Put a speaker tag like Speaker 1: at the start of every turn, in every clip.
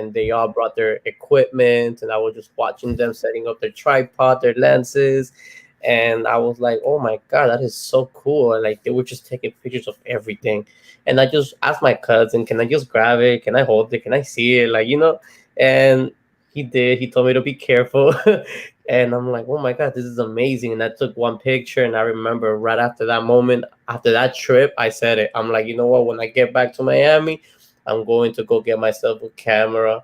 Speaker 1: and they all brought their equipment, and I was just watching them setting up their tripod, their lenses, and I was like, "Oh my god, that is so cool!" And like they were just taking pictures of everything, and I just asked my cousin, "Can I just grab it? Can I hold it? Can I see it?" Like and he did. He told me to be careful, and I'm like, "Oh my god, this is amazing!" And I took one picture, and I remember right after that moment, after that trip, I said it. I'm like, you know what? When I get back to Miami, I'm going to go get myself a camera.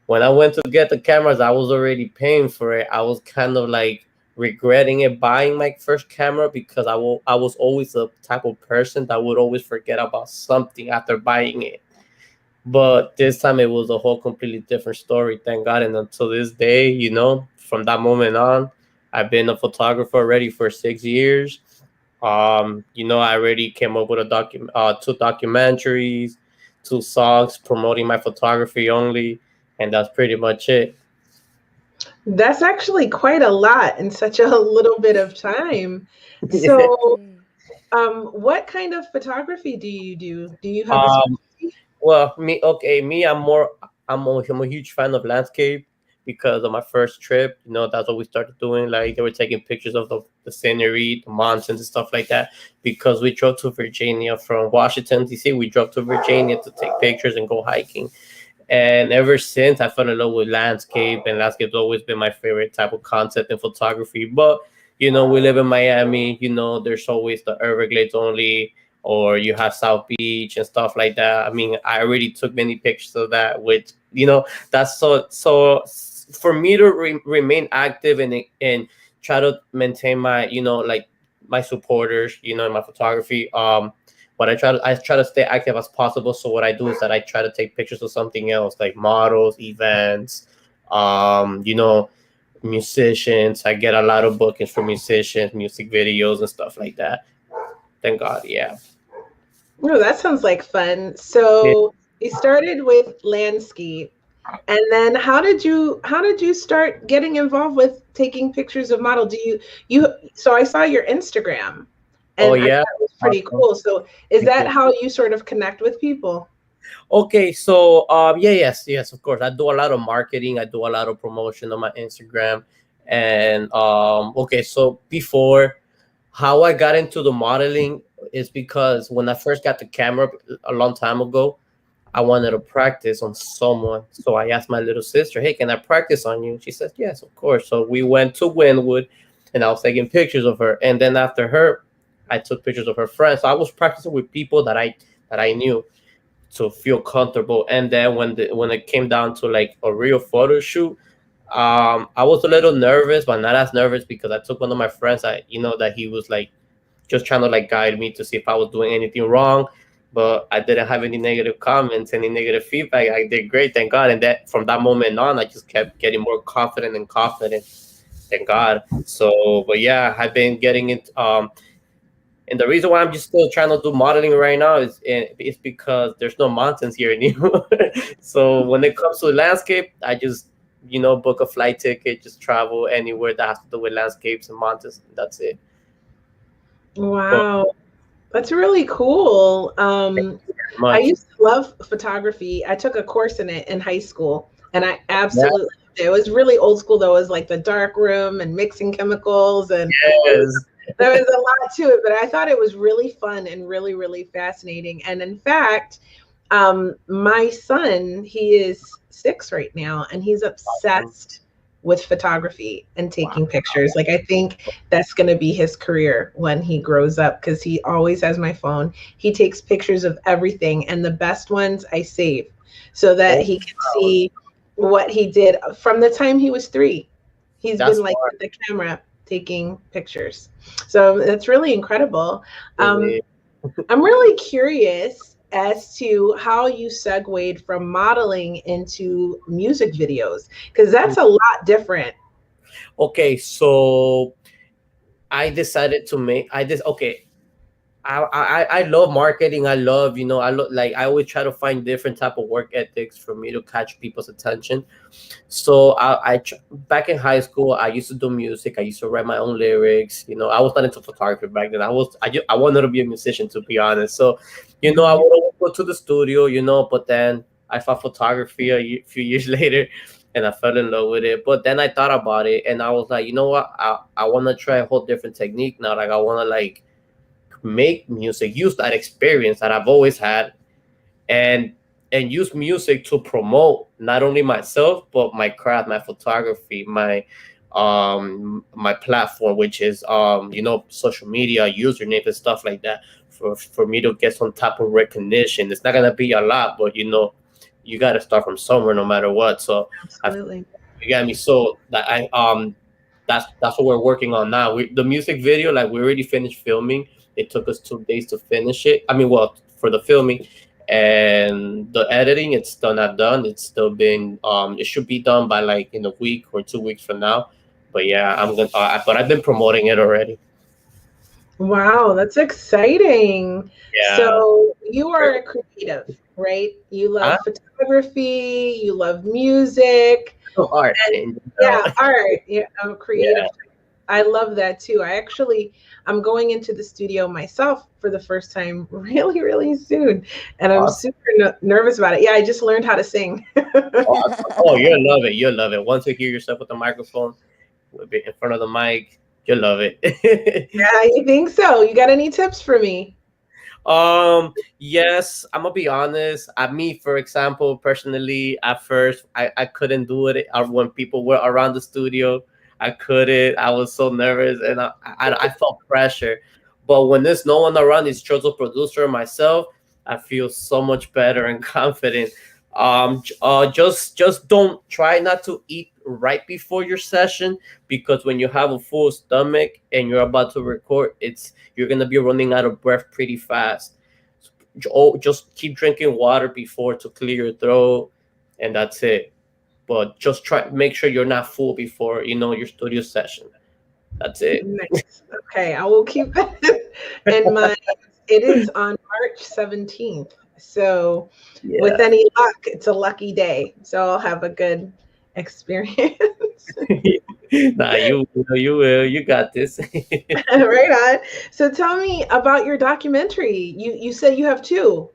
Speaker 1: When I went to get the cameras, I was already paying for it. I was kind of like regretting it buying my first camera because I was always the type of person that would always forget about something after buying it. But this time it was a whole completely different story, thank God. And until this day, from that moment on, I've been a photographer already for 6 years. I already came up with two documentaries, two songs promoting my photography only, and that's pretty much it.
Speaker 2: That's actually quite a lot in such a little bit of time.
Speaker 1: Yeah.
Speaker 2: So, what kind of photography do you do? Do you have a
Speaker 1: Um,
Speaker 2: specialty?
Speaker 1: well, me, I'm a huge fan of landscape because of my first trip. That's what we started doing. Like they were taking pictures of the scenery, the mountains, and stuff like that. Because we drove to Virginia from Washington D.C. We drove to Virginia to take pictures and go hiking. And ever since, I fell in love with landscape, and landscape's always been my favorite type of concept in photography. But we live in Miami. There's always the Everglades only, or you have South Beach and stuff like that. I mean, I already took many pictures of that, which that's so for me to remain active and try to maintain my like my supporters, in my photography. But I try to stay active as possible. So what I do is that I try to take pictures of something else, like models, events, um, you know, musicians. I get a lot of bookings for musicians, music videos, and stuff like that. Thank God, yeah.
Speaker 2: Oh, that sounds like fun.
Speaker 1: Yeah.
Speaker 2: So, you started with landscape, and then how did you start getting involved with taking pictures of model? Do you so I saw your Instagram,
Speaker 1: Oh
Speaker 2: and I
Speaker 1: yeah.
Speaker 2: thought it was pretty
Speaker 1: Awesome.
Speaker 2: cool. So, is
Speaker 1: Thank
Speaker 2: that
Speaker 1: you.
Speaker 2: how you sort of connect with people?
Speaker 1: Okay, so yeah, yes, of course. I do a lot of marketing. I do a lot of promotion on my Instagram, and okay, so before how I got into the modeling is because when I first got the camera a long time ago, I wanted to practice on someone. So I asked my little sister, "Hey, can I practice on you?" She said, "Yes, of course." So we went to Wynwood, and I was taking pictures of her. And then after her, I took pictures of her friends. So I was practicing with people that I knew to feel comfortable. And then when it came down to like a real photo shoot, I was a little nervous, but not as nervous because I took one of my friends. That he was like just trying to like guide me to see if I was doing anything wrong. But I didn't have any negative comments, any negative feedback. I did great, thank God. And that from that moment on, I just kept getting more confident and confident, thank God. So, but yeah, I've been getting it. And the reason why I'm just still trying to do modeling right now is because there's no mountains here anymore. So when it comes to landscape, I just book a flight ticket, just travel anywhere that has to do with landscapes and mountains. That's it. But
Speaker 2: Wow, that's really cool.
Speaker 1: thank you very
Speaker 2: I
Speaker 1: much.
Speaker 2: used to love photography. I took a course in it in high school, and I
Speaker 1: Yeah.
Speaker 2: absolutely loved it. It was really old school though. It was like the dark room and mixing chemicals, and
Speaker 1: Yes.
Speaker 2: there was a lot to it, but I thought it was really fun and really, really fascinating. And in fact, my son, he is 6 right now, and he's obsessed with photography and
Speaker 1: Wow.
Speaker 2: taking pictures. Like, I think that's going to be his career when he grows up because he always has my phone. He takes pictures of everything, and the best ones I save so that
Speaker 1: Oh,
Speaker 2: he can
Speaker 1: wow.
Speaker 2: see what he did from the time he was 3. He's been
Speaker 1: That's
Speaker 2: like
Speaker 1: smart.
Speaker 2: with the camera taking pictures. So that's really incredible. Um,
Speaker 1: Really.
Speaker 2: I'm really curious as to how you segued from modeling into music videos, because that's a lot different.
Speaker 1: Okay, so I decided to make I just okay. I love marketing. I love like I always try to find different type of work ethics for me to catch people's attention. So back in high school, I used to do music. I used to write my own lyrics. I was not into photography back then. I wanted to be a musician, to be honest. So I
Speaker 2: Mhm.
Speaker 1: would always go to the studio. But then I found photography few years later, and I fell in love with it. But then I thought about it, and I was like, you know what? I want to try a whole different technique now. Like I want to like make music, use that experience that I've always had, and use music to promote not only myself but my craft, my photography, my platform, which is social media username and stuff like that, for me to get some type of recognition. It's not gonna be a lot, but you got to start from somewhere no matter what. So I
Speaker 2: Absolutely.
Speaker 1: you got me. So that I that's what we're working on now. The music video, like we already finished filming. It took us 2 days to finish it. I mean, well, for the filming, and the editing, it's still not done. It's still being it should be done by like in a week or 2 weeks from now. But yeah, I'm gonna. But I've been promoting it already.
Speaker 2: Wow, that's exciting.
Speaker 1: Yeah.
Speaker 2: So you are a creative, right? You
Speaker 1: Huh?
Speaker 2: love photography, you love music,
Speaker 1: Oh, art
Speaker 2: and
Speaker 1: in general.
Speaker 2: yeah, art. Yeah, I'm a creative.
Speaker 1: Yeah.
Speaker 2: I love that too. I'm going into the studio myself for the first time really, really soon. And I'm
Speaker 1: Awesome.
Speaker 2: super nervous about it. Yeah, I just learned how to sing.
Speaker 1: Awesome. Oh, you'll love it. You'll love it. Once you hear yourself with the microphone, in front of the mic, you'll love it.
Speaker 2: Yeah, you think so? You got any tips for me?
Speaker 1: Yes, I'm gonna be honest. Me, for example, personally, at first, I couldn't do it when people were around the studio. I couldn't. I was so nervous, and I felt pressure. But when there's no one around, it's just a producer and myself. I feel so much better and confident. Just don't try not to eat right before your session, because when you have a full stomach and you're about to record, you're gonna be running out of breath pretty fast. Just keep drinking water before to clear your throat, and that's it. But just try make sure you're not full before your studio session. That's it.
Speaker 2: Nice. Okay, I will keep that in mind. It is on March 17th. So, with
Speaker 1: Yeah.
Speaker 2: any luck, it's a lucky day. So, I'll have a good experience.
Speaker 1: Nah, you will. You got this.
Speaker 2: Right on. So, tell me about your documentary. You said you have two.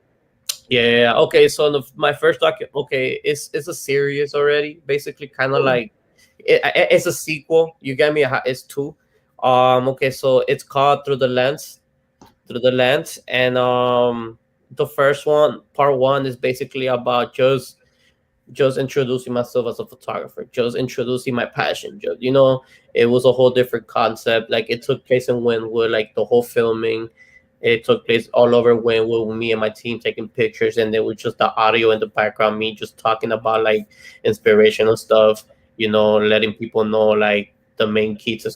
Speaker 1: Yeah. Okay. So my first okay, it's a series already. Basically, kind of
Speaker 2: Hmm.
Speaker 1: like it's a sequel. You get me? It's two. Okay. So it's called Through the Lens, and the first one, part one, is basically about just introducing myself as a photographer, just introducing my passion. Just it was a whole different concept. Like it took place in Wynwood, like the whole filming. It took place all over Wynwood with me and my team taking pictures, and there was just the audio in the background, me just talking about like inspirational stuff. Letting people know like the main key to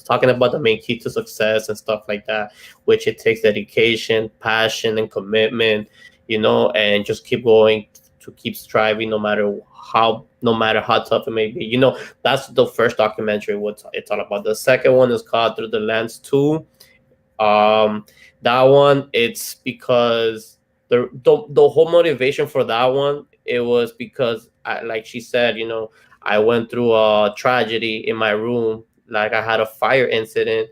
Speaker 1: talking about the main key to success and stuff like that, which it takes dedication, passion, and commitment. And just keep going to keep striving no matter how tough it may be. That's the first documentary what it's all about. The second one is called Through the Lens 2. um that one, it's because the whole motivation for that one, it was because like she said, I went through a tragedy in my room. Like I had a fire incident.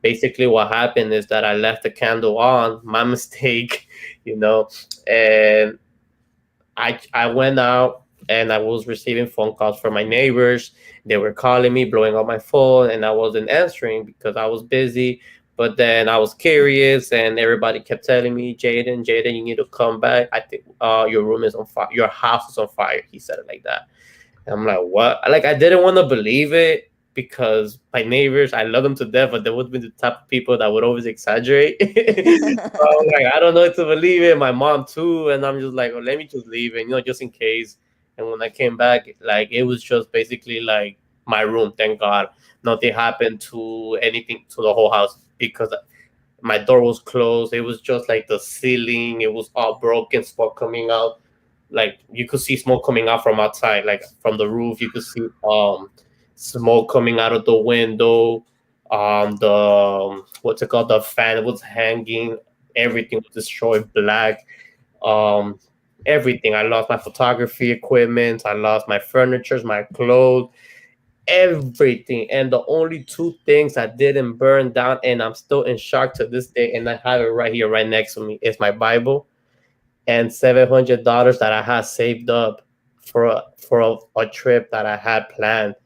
Speaker 1: Basically what happened is that I left the candle on, my mistake. you know and I went out, and I was receiving phone calls from my neighbors. They were calling me, blowing up my phone, and I wasn't answering because I was busy. But then I was curious, and everybody kept telling me, Jaden, Jaden, you need to come back. I think your room is on fire. Your house is on fire. He said it like that. And I'm like, what? Like, I didn't want to believe it because my neighbors, I love them to death, but they would be the type of people that would always exaggerate. So I'm like, I don't know if to believe it. My mom too, and I'm just like, well, let me just leave it, just in case. And when I came back, like it was just basically like my room. Thank God, nothing happened to anything to the whole house because my door was closed. It was just like the ceiling. It was all broken, smoke coming out. Like you could see smoke coming out from outside, like from the roof. You could see smoke coming out of the window. What's it called? The fan was hanging. Everything was destroyed, black. Um, Everything. I lost my photography equipment. I lost my furniture, my clothes, everything. And the only two things that didn't burn down, and I'm still in shock to this day, and I have it right here, right next to me, is my Bible and $700 that I had saved up for a trip that I had planned.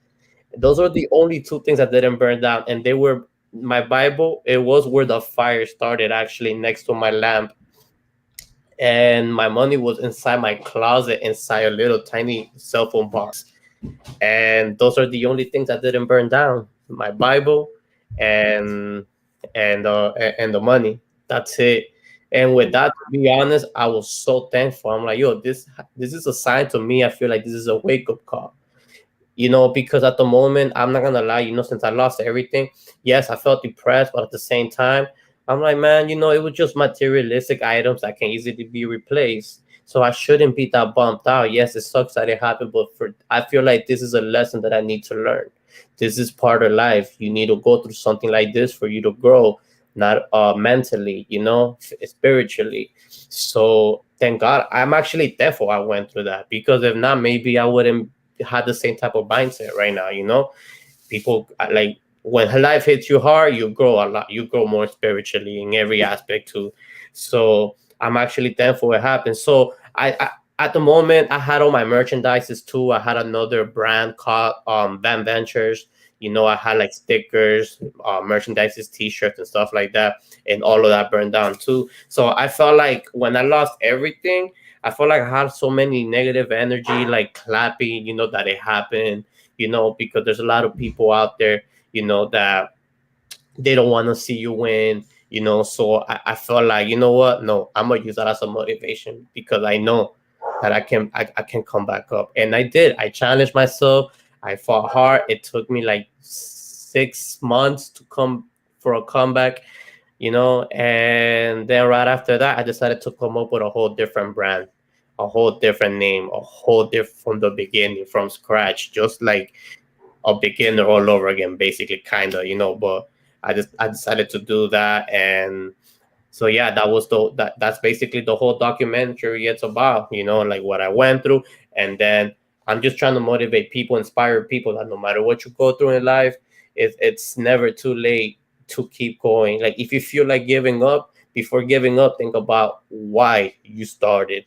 Speaker 1: Those are the only two things that didn't burn down, and they were my Bible. It was where the fire started, actually, next to my lamp, and my money was inside my closet, inside a little tiny cell phone box. And those are the only things that didn't burn down: my Bible, and and the money. That's it. And with that, to be honest, I was so thankful. I'm like, yo, this is a sign to me. I feel like this is a wake up call, because at the moment, I'm not gonna lie, since I lost everything, yes, I felt depressed, but at the same time, I'm like, man, it was just materialistic items that can easily be replaced. So I shouldn't be that bummed out. Yes, it sucks that it happened, but I feel like this is a lesson that I need to learn. This is part of life. You need to go through something like this for you to grow, not mentally, spiritually. So thank God, I'm actually thankful I went through that, because if not, maybe I wouldn't had the same type of mindset right now. People like, when life hits you hard, you grow a lot. You grow more spiritually in every aspect too. So I'm actually thankful it happened. So I at the moment, I had all my merchandises too. I had another brand called Van Ventures. I had like stickers, merchandises, T-shirts, and stuff like that, and all of that burned down too. So I felt like when I lost everything, I felt like I had so many negative energy, like clapping, that it happened, because there's a lot of people out there, that they don't want to see you win, So I felt like, you know what? No, I'm gonna use that as a motivation, because I know that I can come back up. And I did. I challenged myself. I fought hard. It took me like 6 months to come for a comeback, and then right after that, I decided to come up with a whole different brand, a whole different name, a whole different from the beginning, from scratch, just like a beginner all over again, basically, kind of, but I decided to do that. And so yeah, that's basically the whole documentary it's about, like what I went through. And then I'm just trying to motivate people, inspire people, that no matter what you go through in life, it's never too late to keep going. Like, if you feel like giving up, before giving up, think about why you started.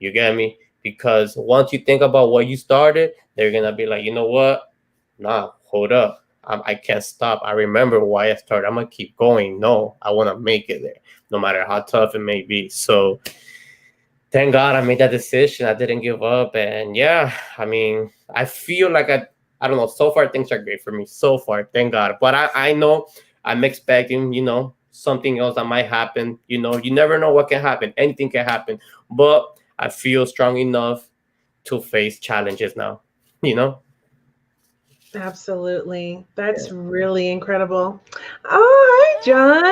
Speaker 1: You get me? Because once you think about what you started, they're gonna be like, you know what? Nah, hold up. I can't stop. I remember why I started. I'm gonna keep going. No, I want to make it there, no matter how tough it may be. So thank God I made that decision. I didn't give up, and yeah, I mean, I feel like I don't know. So far, things are great for me. So far, thank God. But I know I'm expecting, something else that might happen. You never know what can happen. Anything can happen. But I feel strong enough to face challenges now. You know.
Speaker 2: Absolutely. That's really incredible. Hi, John.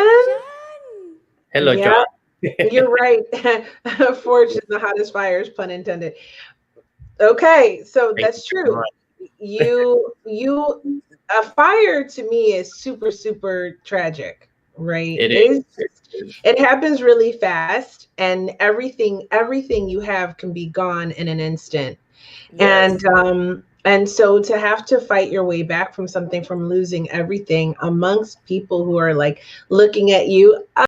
Speaker 1: Hello, John.
Speaker 2: Yeah, you're right. Forge is the hottest fires, pun intended. Okay, so
Speaker 1: Thank
Speaker 2: that's
Speaker 1: you so
Speaker 2: true.
Speaker 1: much.
Speaker 2: You a fire to me is super, super tragic, right?
Speaker 1: It
Speaker 2: It's
Speaker 1: is. It is.
Speaker 2: it happens really fast, and everything you have can be gone in an instant.
Speaker 1: Yes.
Speaker 2: And so to have to fight your way back from something, from losing everything amongst people who are like looking at you,